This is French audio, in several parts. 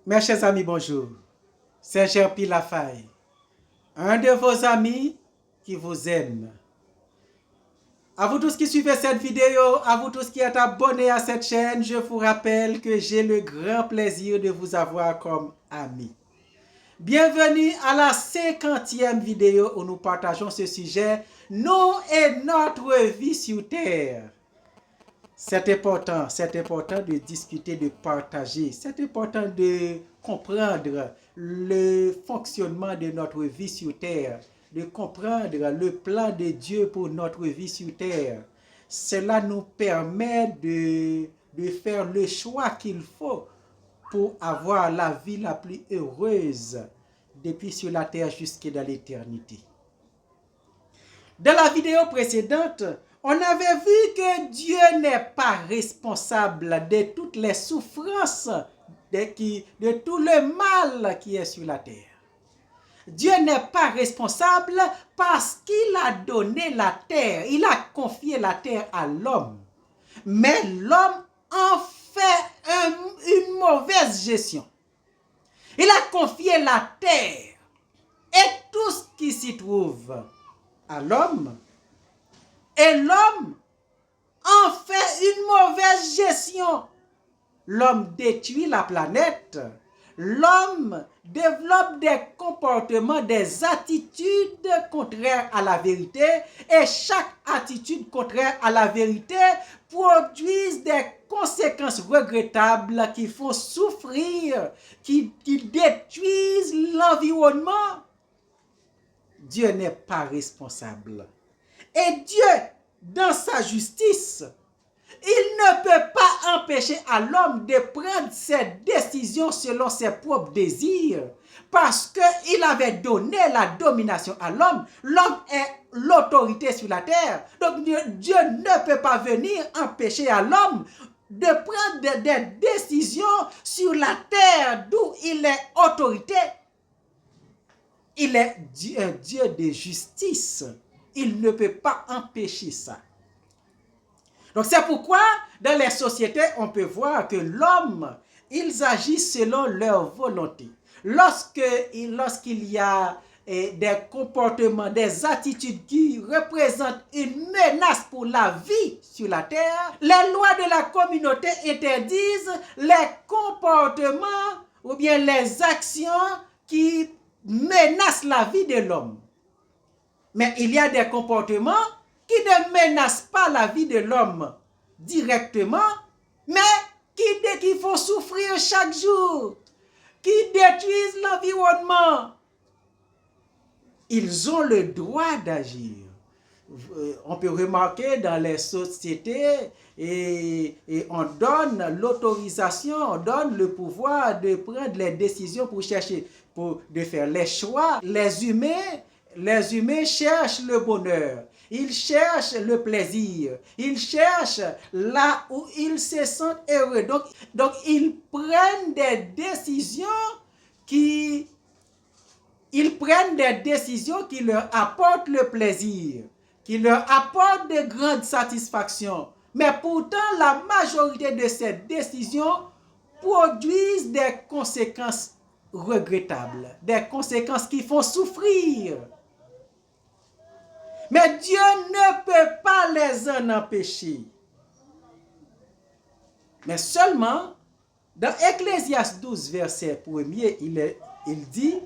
Mes chers amis, bonjour. C'est Gerpi Lafaille, un de vos amis qui vous aime. À vous tous qui suivez cette vidéo, à vous tous qui êtes abonnés à cette chaîne, je vous rappelle que j'ai le grand plaisir de vous avoir comme ami. Bienvenue à la 50e vidéo où nous partageons ce sujet, nous et notre vie sur Terre. C'est important de discuter, de partager, c'est important de comprendre le fonctionnement de notre vie sur Terre, de comprendre le plan de Dieu pour notre vie sur Terre. Cela nous permet de faire le choix qu'il faut pour avoir la vie la plus heureuse depuis sur la Terre jusqu'à dans l'éternité. Dans la vidéo précédente, on avait vu que Dieu n'est pas responsable de toutes les souffrances, de tout le mal qui est sur la terre. Dieu n'est pas responsable parce qu'il a donné la terre, il a confié la terre à l'homme. Mais l'homme en fait une mauvaise gestion. Il a confié la terre et tout ce qui s'y trouve à l'homme. Et l'homme en fait une mauvaise gestion. L'homme détruit la planète. L'homme développe des comportements, des attitudes contraires à la vérité. Et chaque attitude contraire à la vérité produit des conséquences regrettables qui font souffrir, qui détruisent l'environnement. Dieu n'est pas responsable. Et Dieu, dans sa justice, il ne peut pas empêcher à l'homme de prendre ses décisions selon ses propres désirs. Parce qu'il avait donné la domination à l'homme. L'homme est l'autorité sur la terre. Donc Dieu ne peut pas venir empêcher à l'homme de prendre des décisions sur la terre d'où il est autorité. Il est un Dieu de justice. Il ne peut pas empêcher ça. Donc c'est pourquoi dans les sociétés, on peut voir que l'homme, ils agissent selon leur volonté. Lorsqu'il y a des comportements, des attitudes qui représentent une menace pour la vie sur la terre, les lois de la communauté interdisent les comportements ou bien les actions qui menacent la vie de l'homme. Mais il y a des comportements qui ne menacent pas la vie de l'homme directement, mais qui font souffrir chaque jour, qui détruisent l'environnement. Ils ont le droit d'agir. On peut remarquer dans les sociétés et on donne l'autorisation, on donne le pouvoir de prendre les décisions pour chercher, de faire les choix. Les humains cherchent le bonheur, ils cherchent le plaisir, ils cherchent là où ils se sentent heureux. Donc ils prennent des décisions qui leur apportent le plaisir, qui leur apportent de grandes satisfactions. Mais pourtant, la majorité de ces décisions produisent des conséquences regrettables, des conséquences qui font souffrir. Mais Dieu ne peut pas les en empêcher. Mais seulement, dans Ecclésiaste 12, verset 1er, il dit: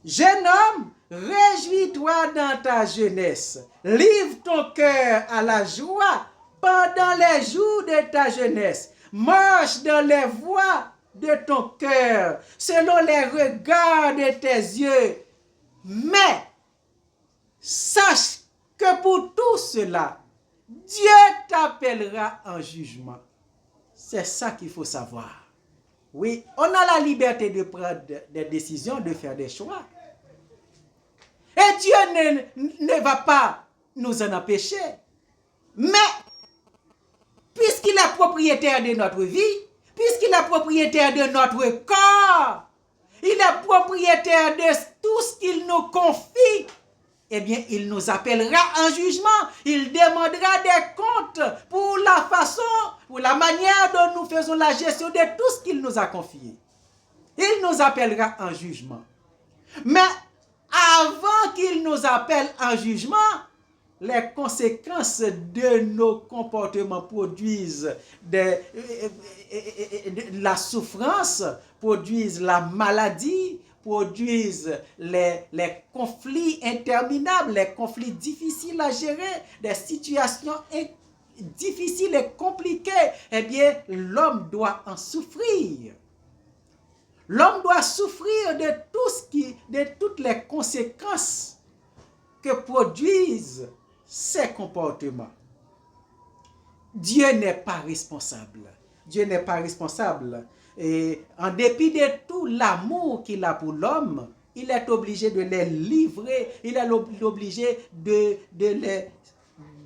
jeune homme, réjouis-toi dans ta jeunesse. Livre ton cœur à la joie pendant les jours de ta jeunesse. Marche dans les voies de ton cœur, selon les regards de tes yeux. Mais sache que pour tout cela, Dieu t'appellera en jugement. C'est ça qu'il faut savoir. Oui, on a la liberté de prendre des décisions, de faire des choix. Et Dieu ne va pas nous en empêcher. Mais, puisqu'il est propriétaire de notre vie, puisqu'il est propriétaire de notre corps, il est propriétaire de tout ce qu'il nous confie, eh bien, il nous appellera en jugement. Il demandera des comptes pour la façon, pour la manière dont nous faisons la gestion de tout ce qu'il nous a confié. il nous appellera en jugement. Mais avant qu'il nous appelle en jugement, les conséquences de nos comportements produisent la souffrance, produisent la maladie, produisent les conflits interminables, les conflits difficiles à gérer, des situations difficiles et compliquées. Eh bien, l'homme doit en souffrir. L'homme doit souffrir de toutes les conséquences que produisent ces comportements. Dieu n'est pas responsable. Dieu n'est pas responsable. Et en dépit de tout l'amour qu'il a pour l'homme, il est obligé de les livrer, il est obligé de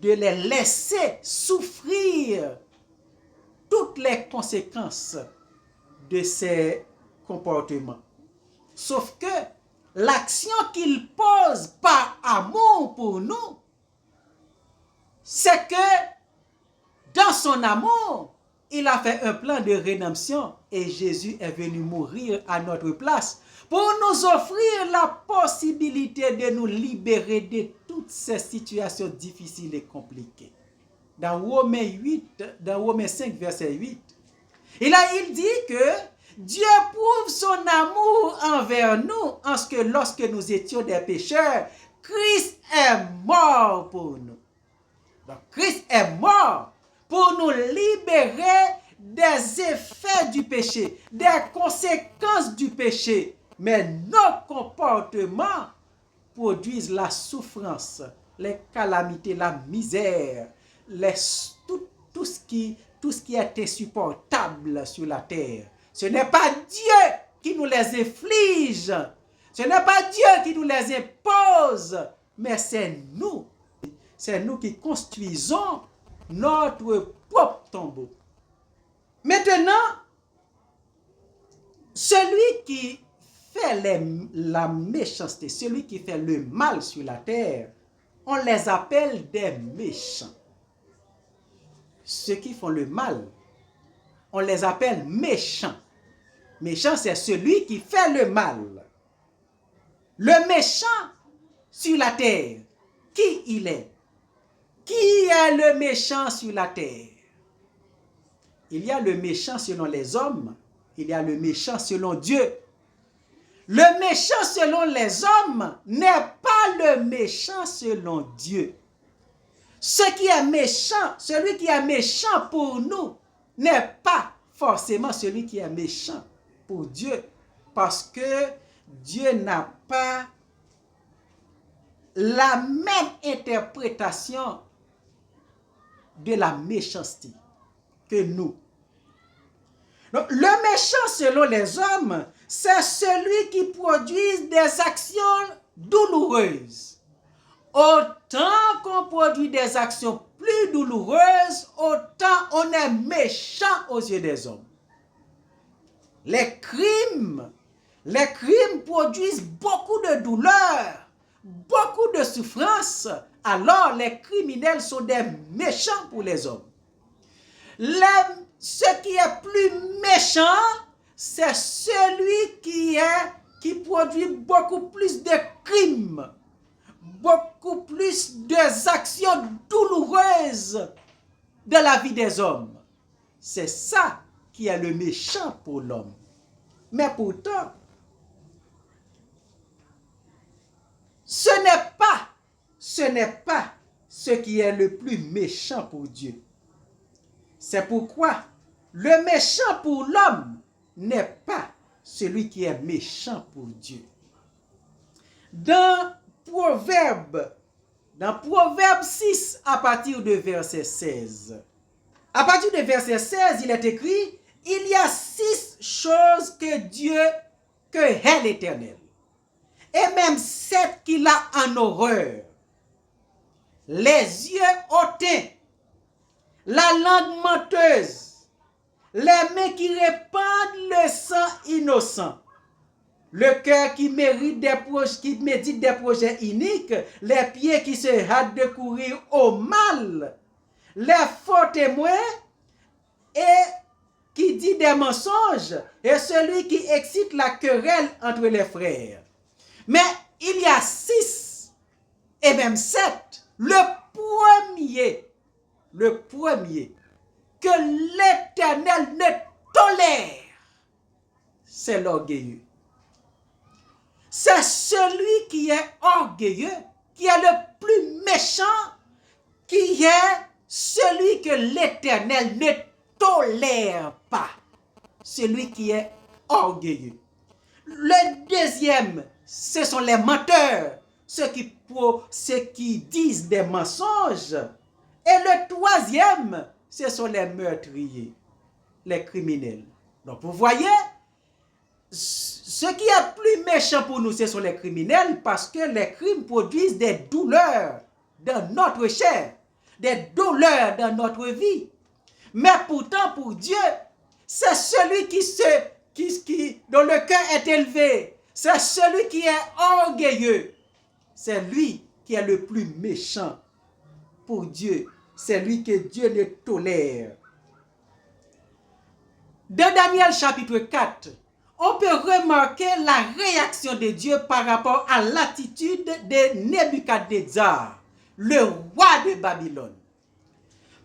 les laisser souffrir toutes les conséquences de ces comportements. Sauf que l'action qu'il pose par amour pour nous, c'est que dans son amour, il a fait un plan de rédemption et Jésus est venu mourir à notre place pour nous offrir la possibilité de nous libérer de toutes ces situations difficiles et compliquées. Dans Romains 5, verset 8, il dit que Dieu prouve son amour envers nous en ce que lorsque nous étions des pécheurs, Christ est mort pour nous. Donc Christ est mort pour nous libérer des effets du péché, des conséquences du péché. Mais nos comportements produisent la souffrance, les calamités, la misère, tout ce qui est insupportable sur la terre. Ce n'est pas Dieu qui nous les inflige, ce n'est pas Dieu qui nous les impose, mais c'est nous qui construisons notre propre tombeau. Maintenant, celui qui fait la méchanceté, celui qui fait le mal sur la terre, on les appelle des méchants. Ceux qui font le mal, on les appelle méchants. Méchant, c'est celui qui fait le mal. Le méchant sur la terre, qui il est? Qui est le méchant sur la terre? Il y a le méchant selon les hommes, il y a le méchant selon Dieu. Le méchant selon les hommes n'est pas le méchant selon Dieu. Ce qui est méchant, celui qui est méchant pour nous, n'est pas forcément celui qui est méchant pour Dieu. Parce que Dieu n'a pas la même interprétation de la méchanceté que nous. Donc, le méchant selon les hommes, c'est celui qui produit des actions douloureuses. Autant qu'on produit des actions plus douloureuses, autant on est méchant aux yeux des hommes. Les crimes produisent beaucoup de douleur, beaucoup de souffrance. Alors les criminels sont des méchants pour les hommes. Ce qui est plus méchant, c'est celui qui produit beaucoup plus de crimes, beaucoup plus d'actions douloureuses de la vie des hommes. C'est ça qui est le méchant pour l'homme. Mais pourtant, ce n'est pas ce qui est le plus méchant pour Dieu. C'est pourquoi le méchant pour l'homme n'est pas celui qui est méchant pour Dieu. Dans Proverbe 6, à partir de verset 16. À partir de verset 16, il est écrit: il y a 6 choses que hait l'Éternel, et même 7 qu'il a en horreur: les yeux hautains, la langue menteuse, les mains qui répandent le sang innocent, le cœur qui médite des projets iniques, les pieds qui se hâtent de courir au mal, les faux témoins et qui dit des mensonges et celui qui excite la querelle entre les frères. Mais il y a 6 et même 7. Le premier que l'Éternel ne tolère, c'est l'orgueilleux. C'est celui qui est orgueilleux, qui est le plus méchant, qui est celui que l'Éternel ne tolère pas. Celui qui est orgueilleux. Le deuxième, ce sont les menteurs, ceux qui disent des mensonges. Et le troisième, ce sont les meurtriers, les criminels. Donc vous voyez, ce qui est plus méchant pour nous, ce sont les criminels, parce que les crimes produisent des douleurs dans notre chair, des douleurs dans notre vie. Mais pourtant, pour Dieu, c'est celui dont le cœur est élevé, c'est celui qui est orgueilleux, c'est lui qui est le plus méchant pour Dieu, c'est lui que Dieu ne tolère. Dans Daniel chapitre 4, on peut remarquer la réaction de Dieu par rapport à l'attitude de Nebuchadnezzar, le roi de Babylone.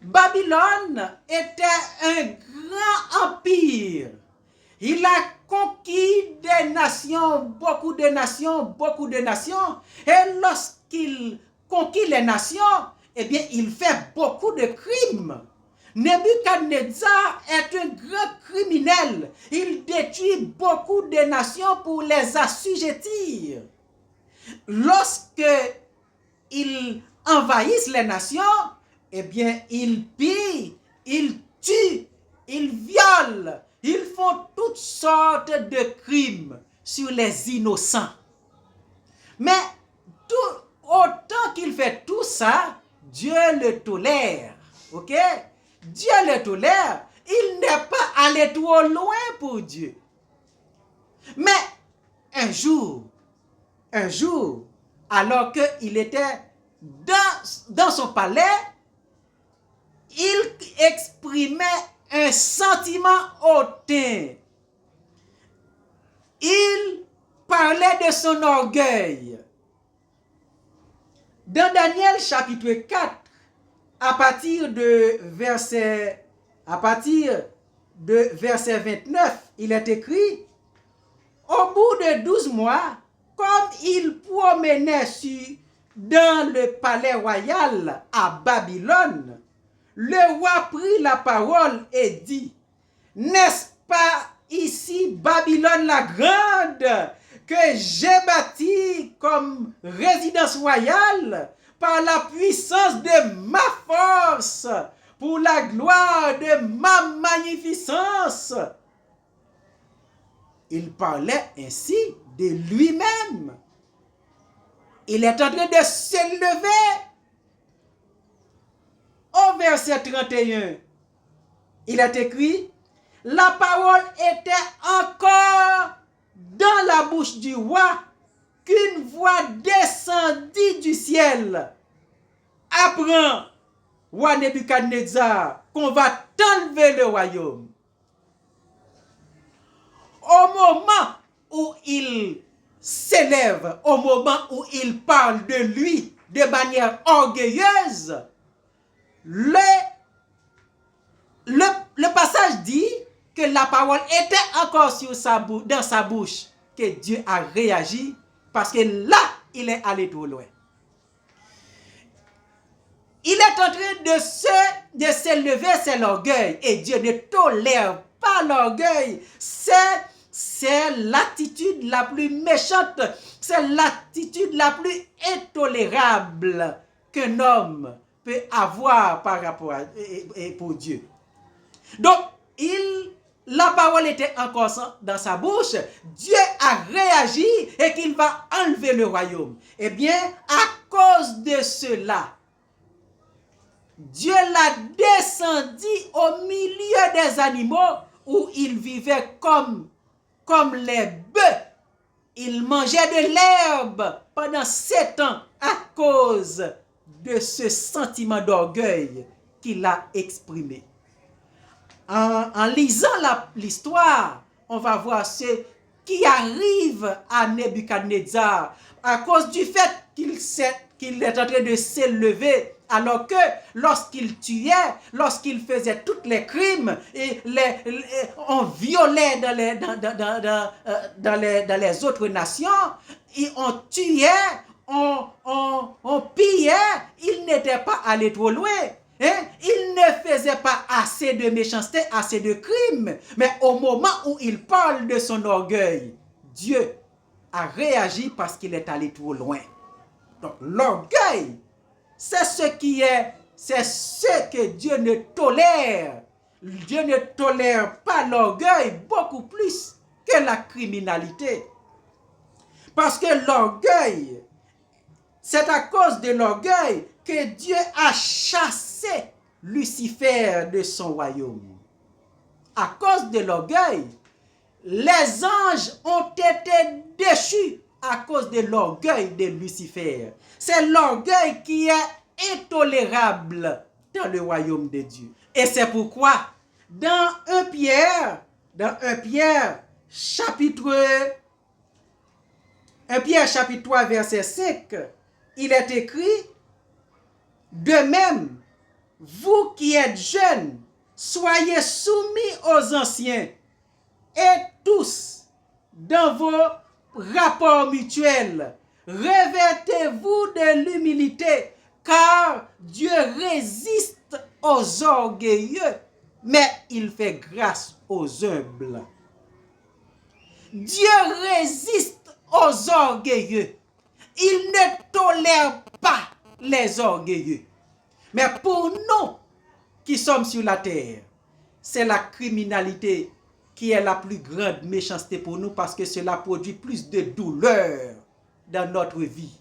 Babylone était un grand empire. Il a conquis des nations, beaucoup de nations. Et lorsqu'il conquit les nations, eh bien, il fait beaucoup de crimes. Nebuchadnezzar est un grand criminel. Il détruit beaucoup de nations pour les assujettir. Lorsque il envahit les nations, eh bien, ils pillent, ils tuent, ils violent, ils font toutes sortes de crimes sur les innocents. Mais autant qu'il fait tout ça, Dieu le tolère. Ok? Dieu le tolère. Il n'est pas allé trop loin pour Dieu. Mais un jour, alors qu'il était dans son palais, il exprimait un sentiment hautain. Il parlait de son orgueil. Dans Daniel chapitre 4, à partir de verset 29, il est écrit: au bout de 12 mois, comme il promenait dans le palais royal à Babylone, le roi prit la parole et dit: n'est-ce pas ici Babylone la grande que j'ai bâtie comme résidence royale par la puissance de ma force, pour la gloire de ma magnificence? Il parlait ainsi de lui-même. Il est en train de s'élever. Au verset 31, il est écrit: la parole était encore dans la bouche du roi, qu'une voix descendit du ciel: apprends, roi Nebuchadnezzar, qu'on va t'enlever le royaume. Au moment où il s'élève, au moment où il parle de lui de manière orgueilleuse, le passage dit que la parole était encore dans sa bouche, que Dieu a réagi, parce que là, il est allé trop loin. Il est en train de s'élever, c'est l'orgueil, et Dieu ne tolère pas l'orgueil. C'est l'attitude la plus méchante, c'est l'attitude la plus intolérable qu'un homme peut avoir par rapport pour Dieu. Donc, la parole était encore dans sa bouche, Dieu a réagi et qu'il va enlever le royaume. Eh bien, à cause de cela, Dieu l'a descendu au milieu des animaux où il vivait comme les bœufs. Il mangeait de l'herbe pendant 7 ans à cause de ce sentiment d'orgueil qu'il a exprimé. en lisant l'histoire, on va voir ce qui arrive à Nebuchadnezzar à cause du fait qu'il est en train de s'élever, alors que lorsqu'il tuait, lorsqu'il faisait tous les crimes, et on violait dans les autres nations, et on tuait, on pillait, il n'était pas allé trop loin. Hein? Il ne faisait pas assez de méchanceté, assez de crimes. Mais au moment où il parle de son orgueil, Dieu a réagi parce qu'il est allé trop loin. Donc l'orgueil, c'est ce que Dieu ne tolère. Dieu ne tolère pas l'orgueil beaucoup plus que la criminalité. Parce que l'orgueil, c'est à cause de l'orgueil que Dieu a chassé Lucifer de son royaume. À cause de l'orgueil, les anges ont été déchus à cause de l'orgueil de Lucifer. C'est l'orgueil qui est intolérable dans le royaume de Dieu. Et c'est pourquoi, dans 1 Pierre chapitre 3, verset 5, il est écrit: de même, vous qui êtes jeunes, soyez soumis aux anciens, et tous, dans vos rapports mutuels, revêtez-vous de l'humilité, car Dieu résiste aux orgueilleux, mais il fait grâce aux humbles. Dieu résiste aux orgueilleux. Il ne tolère pas les orgueilleux. Mais pour nous qui sommes sur la terre, c'est la criminalité qui est la plus grande méchanceté pour nous, parce que cela produit plus de douleur dans notre vie,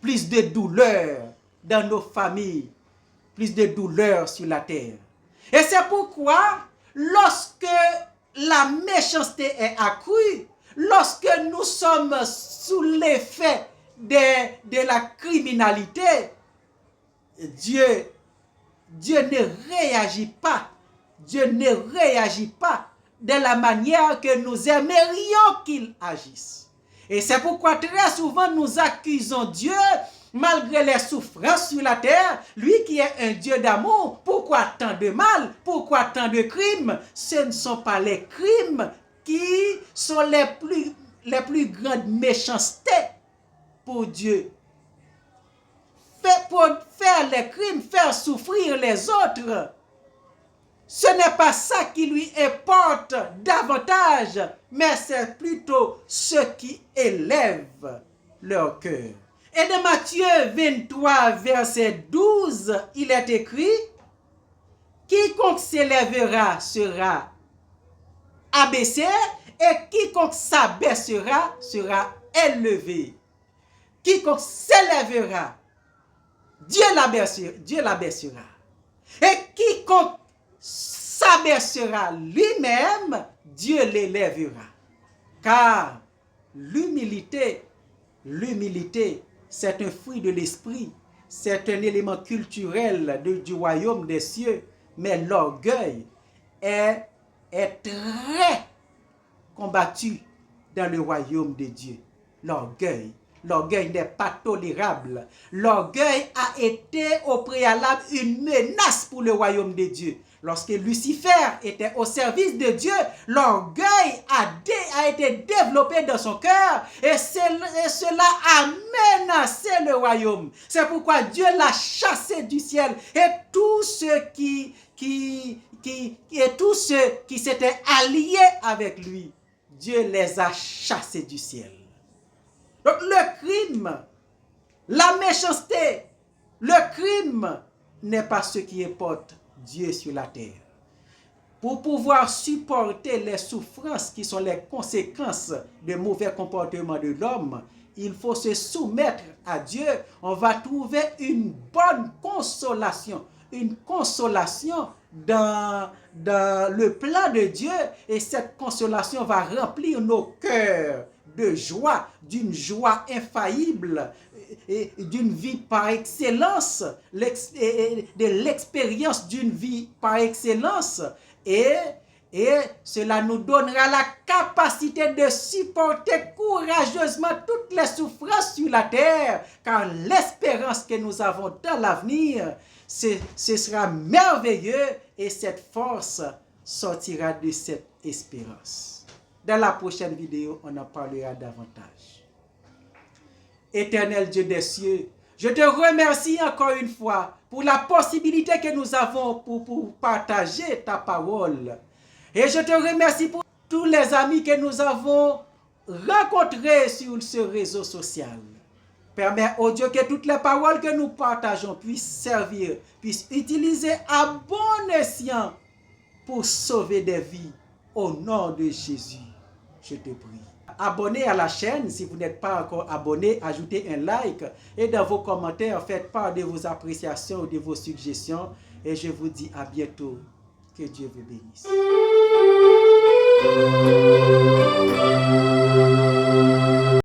plus de douleur dans nos familles, plus de douleur sur la terre. Et c'est pourquoi, lorsque la méchanceté est accrue, lorsque nous sommes sous l'effet de la criminalité, Dieu ne réagit pas. Dieu ne réagit pas de la manière que nous aimerions qu'il agisse. Et c'est pourquoi très souvent nous accusons Dieu, malgré les souffrances sur la terre, lui qui est un Dieu d'amour. Pourquoi tant de mal? Pourquoi tant de crimes? Ce ne sont pas les crimes qui sont les plus grandes méchancetés pour Dieu. Pour faire les crimes, faire souffrir les autres, ce n'est pas ça qui lui importe davantage, mais c'est plutôt ce qui élève leur cœur. Et de Matthieu 23, verset 12, il est écrit: quiconque s'élèvera sera abaissé, et quiconque s'abaissera sera élevé. Quiconque s'élèvera, Dieu l'abaissera. Et quiconque s'abaissera lui-même, Dieu l'élèvera. Car l'humilité, c'est un fruit de l'esprit, c'est un élément culturel du royaume des cieux. Mais l'orgueil est très combattu dans le royaume de Dieu. L'orgueil n'est pas tolérable. L'orgueil a été au préalable une menace pour le royaume de Dieu. Lorsque Lucifer était au service de Dieu, l'orgueil a été développé dans son cœur, et cela a menacé le royaume. C'est pourquoi Dieu l'a chassé du ciel, et tous ceux qui s'étaient alliés avec lui, Dieu les a chassés du ciel. Donc le crime, la méchanceté, le crime n'est pas ce qui importe Dieu sur la terre. Pour pouvoir supporter les souffrances qui sont les conséquences de mauvais comportements de l'homme, il faut se soumettre à Dieu. On va trouver une bonne consolation, dans le plan de Dieu, et cette consolation va remplir nos cœurs de joie, d'une joie infaillible, et d'une vie par excellence, de l'expérience d'une vie par excellence, et cela nous donnera la capacité de supporter courageusement toutes les souffrances sur la terre, car l'espérance que nous avons dans l'avenir, ce sera merveilleux et cette force sortira de cette espérance. Dans la prochaine vidéo, on en parlera davantage. Éternel Dieu des cieux, je te remercie encore une fois pour la possibilité que nous avons pour partager ta parole. Et je te remercie pour tous les amis que nous avons rencontrés sur ce réseau social. Permets, oh Dieu, que toutes les paroles que nous partageons puissent servir, puissent utiliser à bon escient pour sauver des vies. Au nom de Jésus, je te prie. Abonnez à la chaîne si vous n'êtes pas encore abonné, ajoutez un like et dans vos commentaires, faites part de vos appréciations ou de vos suggestions. Et je vous dis à bientôt. Que Dieu vous bénisse.